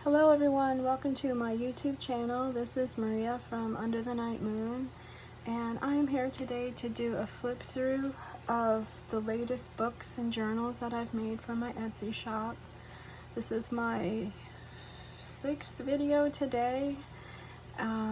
Hello everyone, welcome to my YouTube channel. This is Maria from Under the Night Moon, and I am here today to do a flip through of the latest books and journals that I've made from my Etsy shop. This is my 6th video today.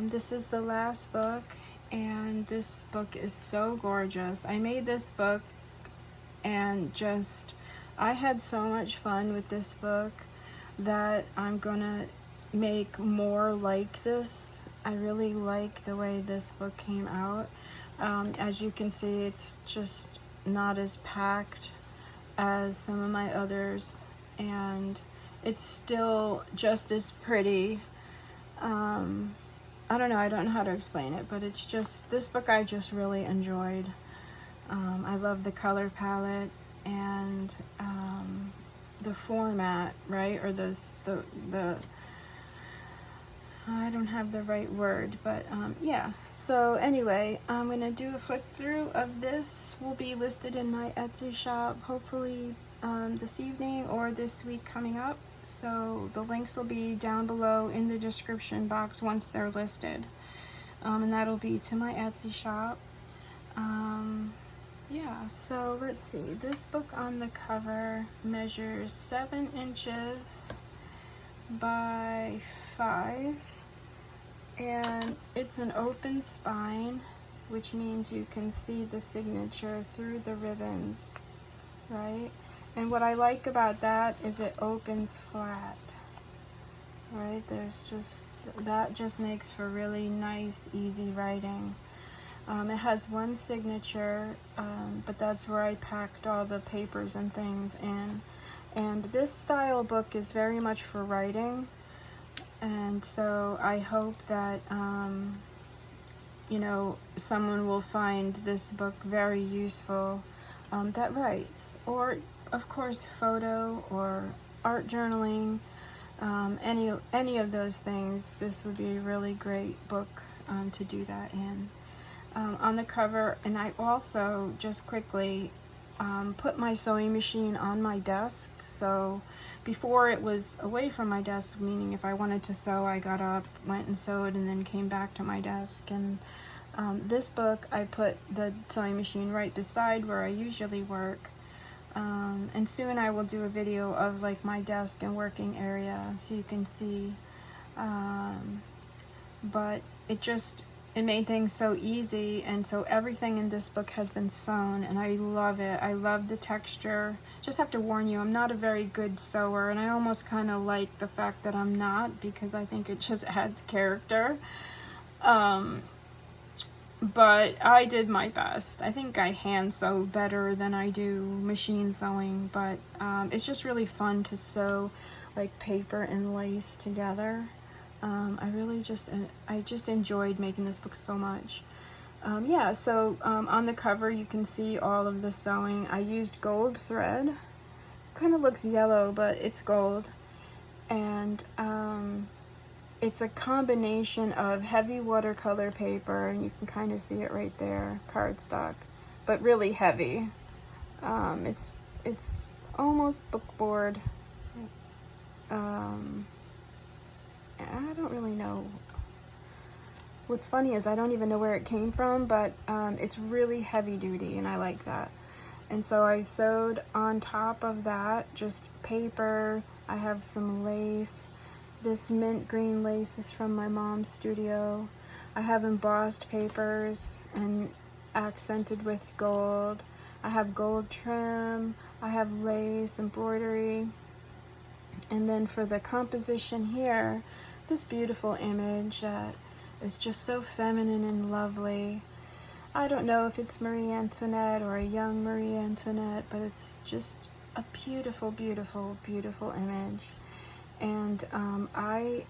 This is the last book, and this book is so gorgeous. I made this book and I had so much fun with this book that I'm gonna make more like this. I really like the way this book came out. As you can see, it's just not as packed as some of my others, and it's still just as pretty. I don't know how to explain it, but it's just, this book I just really enjoyed. I love the color palette and the format, right? Or the I don't have the right word, but yeah. So anyway, I'm gonna do a flip through of this. Will be listed in my Etsy shop hopefully this evening or this week coming up. So the links will be down below in the description box once they're listed, and that'll be to my Etsy shop. Yeah, so let's see. This book on the cover measures 7 inches by 5, and it's an open spine, which means you can see the signature through the ribbons, right? And what I like about that is it opens flat, right? That just makes for really nice, easy writing. It has one signature, but that's where I packed all the papers and things in. And this style book is very much for writing. And so I hope that, you know, someone will find this book very useful that writes. Or, of course, photo or art journaling, any of those things. This would be a really great book to do that in. On the cover, and I also just quickly put my sewing machine on my desk. So before it was away from my desk, meaning if I wanted to sew, I got up, went and sewed, and then came back to my desk. And this book, I put the sewing machine right beside where I usually work. And soon I will do a video of like my desk and working area so you can see. But it made things so easy, and so everything in this book has been sewn, and I love it. I love the texture. Just have to warn you, I'm not a very good sewer, and I almost kind of like the fact that I'm not, because I think it just adds character. But I did my best. I think I hand sew better than I do machine sewing, but it's just really fun to sew like paper and lace together. I just enjoyed making this book so much. Yeah, so on the cover you can see all of the sewing. I used gold thread. Kind of looks yellow, but it's gold. And it's a combination of heavy watercolor paper, and you can kind of see it right there, cardstock, but really heavy. It's almost bookboard. I don't really know. What's funny is I don't even know where it came from, but it's really heavy duty, and I like that. And so I sewed on top of that just paper. I have some lace. This mint green lace is from my mom's studio. I have embossed papers and accented with gold. I have gold trim. I have lace, embroidery. And then for the composition here, this beautiful image that is just so feminine and lovely. I don't know if it's Marie Antoinette or a young Marie Antoinette, but it's just a beautiful, beautiful, beautiful image. And I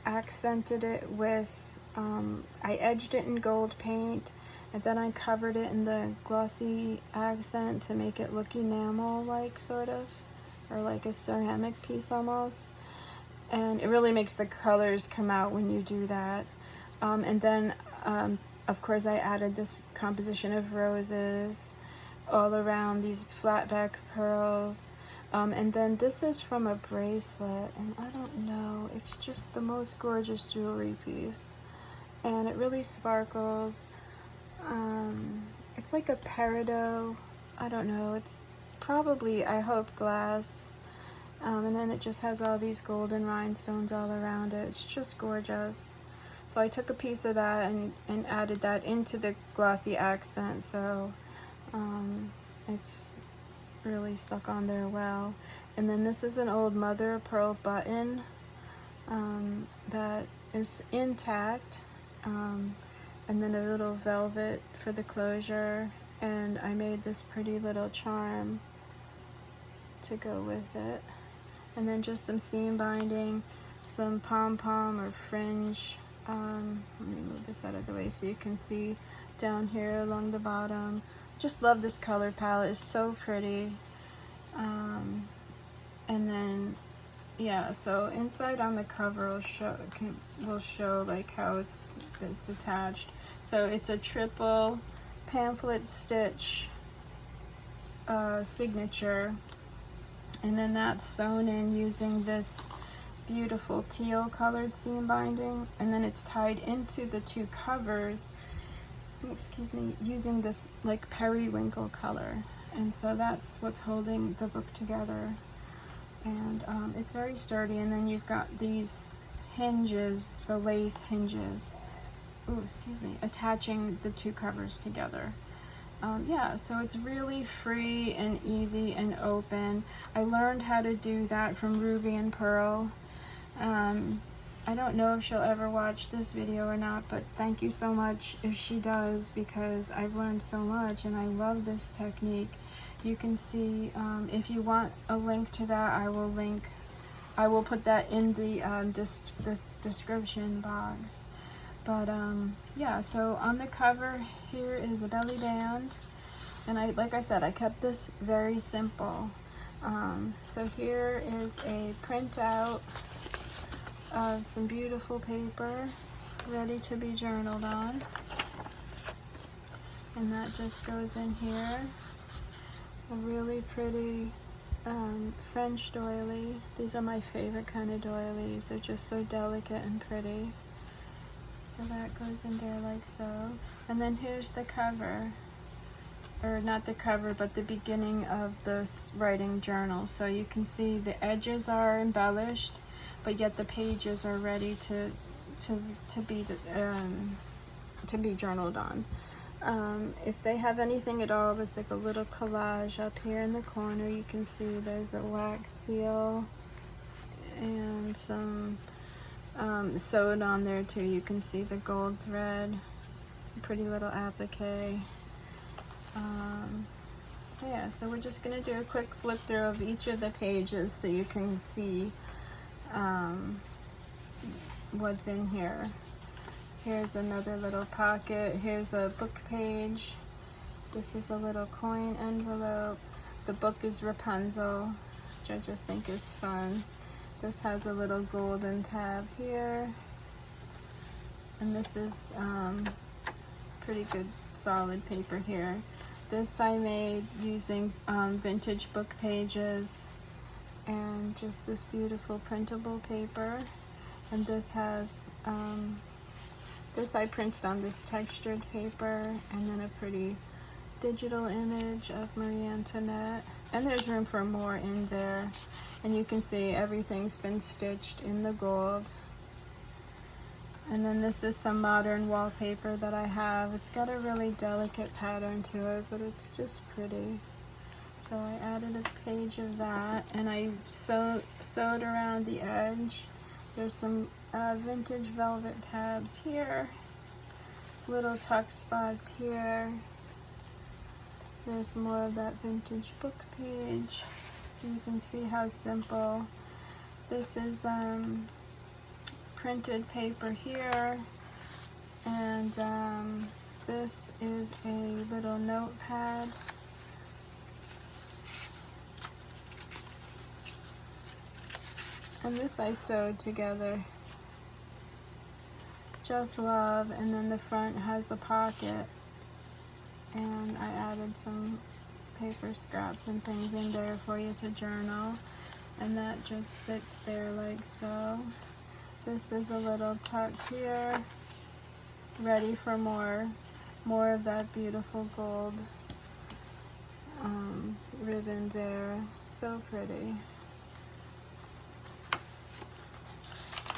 accented it with, I edged it in gold paint, and then I covered it in the glossy accent to make it look enamel-like, sort of, or like a ceramic piece almost. And it really makes the colors come out when you do that. And then, of course, I added this composition of roses all around these flat back pearls. And then this is from a bracelet, and I don't know, it's just the most gorgeous jewelry piece, and it really sparkles. It's like a peridot, I don't know, it's probably, I hope, glass. And then it just has all these golden rhinestones all around it. It's just gorgeous. So I took a piece of that and added that into the glossy accent, so it's really stuck on there well. And then this is an old mother of pearl button that is intact, and then a little velvet for the closure, and I made this pretty little charm to go with it. And then just some seam binding, some pom-pom or fringe. Let me move this out of the way so you can see down here along the bottom. Just love this color palette, it's so pretty. And then, yeah, so inside on the cover will show like how it's attached. So it's a triple pamphlet stitch signature, and then that's sewn in using this beautiful teal colored seam binding, and then it's tied into the two covers, excuse me, using this like periwinkle color, and so that's what's holding the book together. And it's very sturdy. And then you've got these hinges, the lace hinges, oh excuse me, attaching the two covers together. Yeah, so it's really free and easy and open. I learned how to do that from Ruby and Pearl. I don't know if she'll ever watch this video or not, but thank you so much if she does, because I've learned so much and I love this technique. You can see, if you want a link to that, I will put that in the description box. But yeah, so on the cover here is a belly band, and like I said, I kept this very simple. So here is a printout of some beautiful paper ready to be journaled on, and that just goes in here. A really pretty French doily. These are my favorite kind of doilies. They're just so delicate and pretty. So that goes in there like so. And then here's the cover, or not the cover, but the beginning of this writing journal. So you can see the edges are embellished, but yet the pages are ready to be journaled on. If they have anything at all, it's like a little collage up here in the corner. You can see there's a wax seal and some sewed on there too. You can see the gold thread, pretty little applique. Yeah, so we're just gonna do a quick flip through of each of the pages so you can see what's in here. Here's another little pocket. Here's a book page. This is a little coin envelope. The book is Rapunzel, which I just think is fun. This has a little golden tab here. And this is pretty good solid paper here. This I made using vintage book pages and just this beautiful printable paper. And this has this I printed on this textured paper, and then a pretty digital image of Marie Antoinette. And there's room for more in there. And you can see everything's been stitched in the gold. And then this is some modern wallpaper that I have. It's got a really delicate pattern to it, but it's just pretty. So I added a page of that, and I sewed around the edge. There's some vintage velvet tabs here, little tuck spots here. There's more of that vintage book page, so you can see how simple. This is printed paper here, and this is a little notepad. And this I sewed together. Just love. And then the front has a pocket, and I added some paper scraps and things in there for you to journal. And that just sits there like so. This is a little tuck here, ready for more of that beautiful gold ribbon there. So pretty.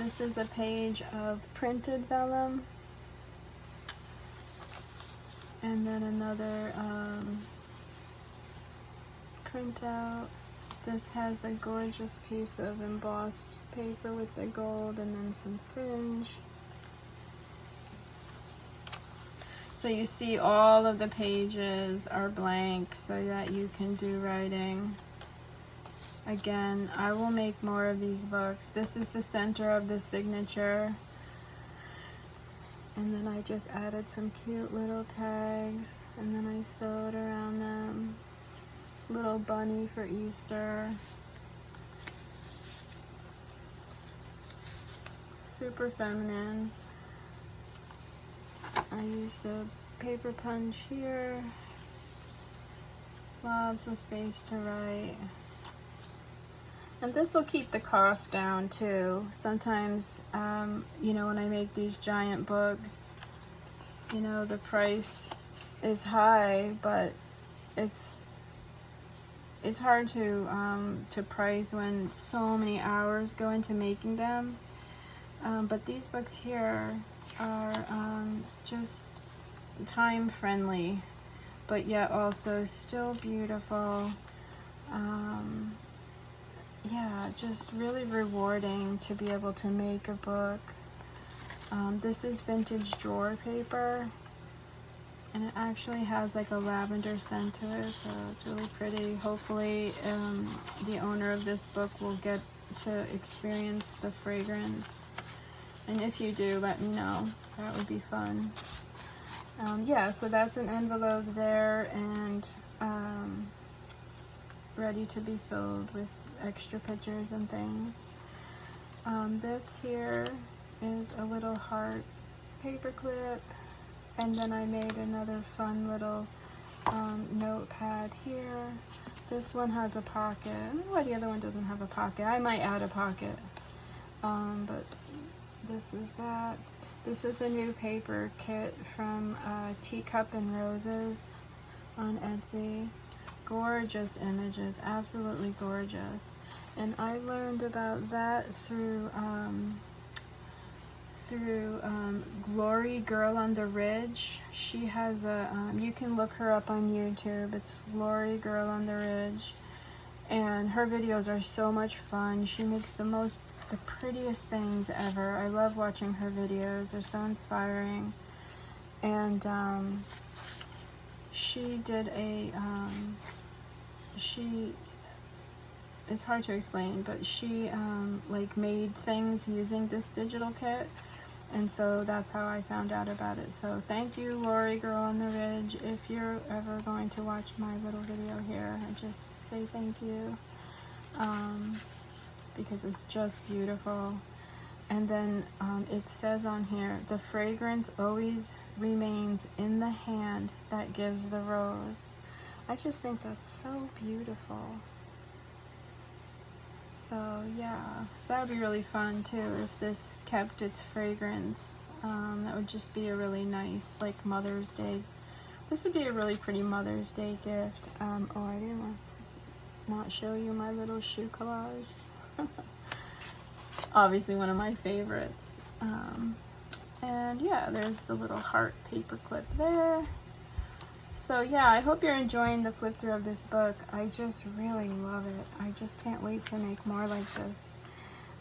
This is a page of printed vellum. And then another printout. This has a gorgeous piece of embossed paper with the gold and then some fringe. So you see all of the pages are blank so that you can do writing. Again, I will make more of these books. This is the center of the signature. And then I just added some cute little tags, and then I sewed around them. Little bunny for Easter. Super feminine. I used a paper punch here. Lots of space to write. And this will keep the cost down too. Sometimes, you know, when I make these giant books, you know, the price is high, but it's hard to price when so many hours go into making them. But these books here are just time friendly, but yet also still beautiful. Yeah, just really rewarding to be able to make a book. This is vintage drawer paper, and it actually has like a lavender scent to it, so it's really pretty. Hopefully the owner of this book will get to experience the fragrance, and if you do, let me know. That would be fun. Yeah, so that's an envelope there, and ready to be filled with extra pictures and things. This here is a little heart paper clip, and then I made another fun little notepad here. This one has a pocket. I don't know why the other one doesn't have a pocket. I might add a pocket, but this is that. This is a new paper kit from Teacup and Roses on Etsy. Gorgeous images, absolutely gorgeous. And I learned about that through Glory Girl on the Ridge. She has a, you can look her up on YouTube. It's Glory Girl on the Ridge. And her videos are so much fun. She makes the prettiest things ever. I love watching her videos. They're so inspiring. And she did a, it's hard to explain, but she like made things using this digital kit, and so that's how I found out about it. So thank you, Lori Girl on the Ridge. If you're ever going to watch my little video here, I just say thank you, because it's just beautiful. And then it says on here, the fragrance always remains in the hand that gives the rose. I just think that's so beautiful. So yeah, so that would be really fun too if this kept its fragrance. That would just be a really nice, like, Mother's Day. This would be a really pretty Mother's Day gift. Oh, I didn't want to not show you my little shoe collage. Obviously one of my favorites. And yeah, there's the little heart paper clip there. So yeah, I hope you're enjoying the flip through of this book. I just really love it. I just can't wait to make more like this.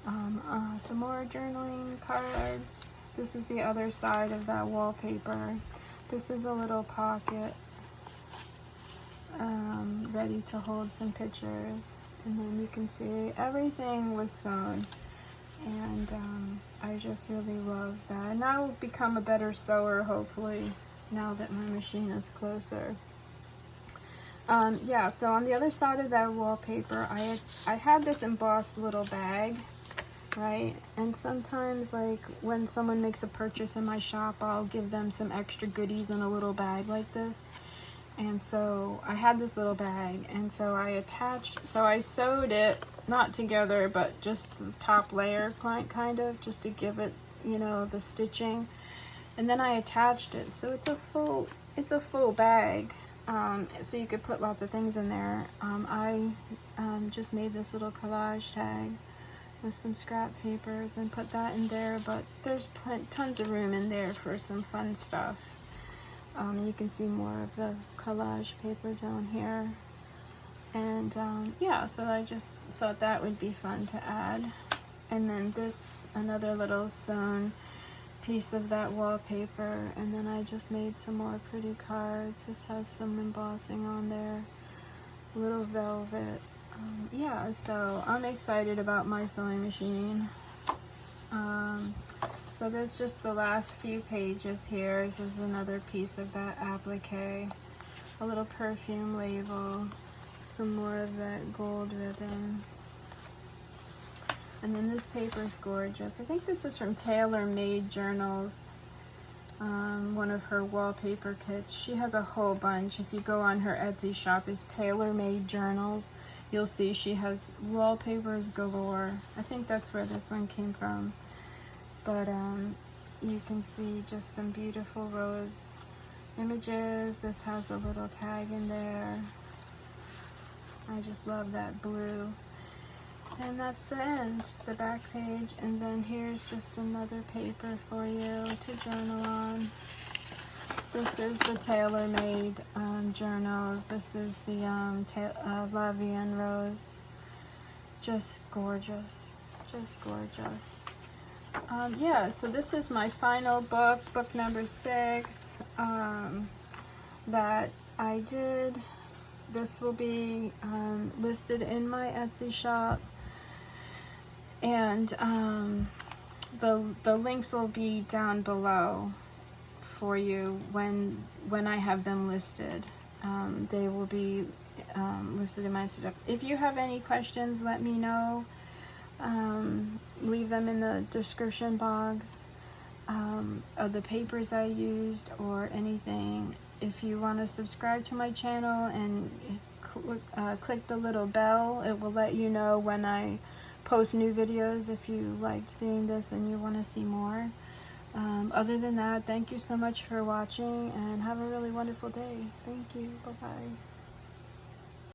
Some more journaling cards. This is the other side of that wallpaper. This is a little pocket, ready to hold some pictures. And then you can see everything was sewn. And I just really love that. And I'll become a better sewer, hopefully, now that my machine is closer. Yeah, so on the other side of that wallpaper, I had this embossed little bag, right? And sometimes, like, when someone makes a purchase in my shop, I'll give them some extra goodies in a little bag like this. And so I had this little bag, and so I sewed it, not together, but just the top layer, kind of, just to give it, you know, the stitching. And then I attached it, so it's a full bag. So you could put lots of things in there. I just made this little collage tag with some scrap papers and put that in there, but there's tons of room in there for some fun stuff. You can see more of the collage paper down here. And yeah, so I just thought that would be fun to add. And then this, another little sewn piece of that wallpaper, and then I just made some more pretty cards. This has some embossing on there, little velvet. Yeah, so I'm excited about my sewing machine. So there's just the last few pages here. This is another piece of that applique, a little perfume label, some more of that gold ribbon. And then this paper is gorgeous. I think this is from Tailor Made Journals, one of her wallpaper kits. She has a whole bunch. If you go on her Etsy shop, is Tailor Made Journals. You'll see she has wallpapers galore. I think that's where this one came from. But you can see just some beautiful rose images. This has a little tag in there. I just love that blue. And that's the end, the back page. And then here's just another paper for you to journal on. This is the Tailor Made journals. This is the La Vie en Rose. Just gorgeous, just gorgeous. Yeah, so this is my final book, book number 6, that I did. This will be listed in my Etsy shop, and the links will be down below for you when I have them listed. They will be listed in my Etsy shop. If you have any questions, let me know. Leave them in the description box of the papers I used or anything. If you want to subscribe to my channel and click the little bell, it will let you know when I post new videos if you liked seeing this and you want to see more. Other than that, thank you so much for watching, and have a really wonderful day. Thank you. Bye-bye.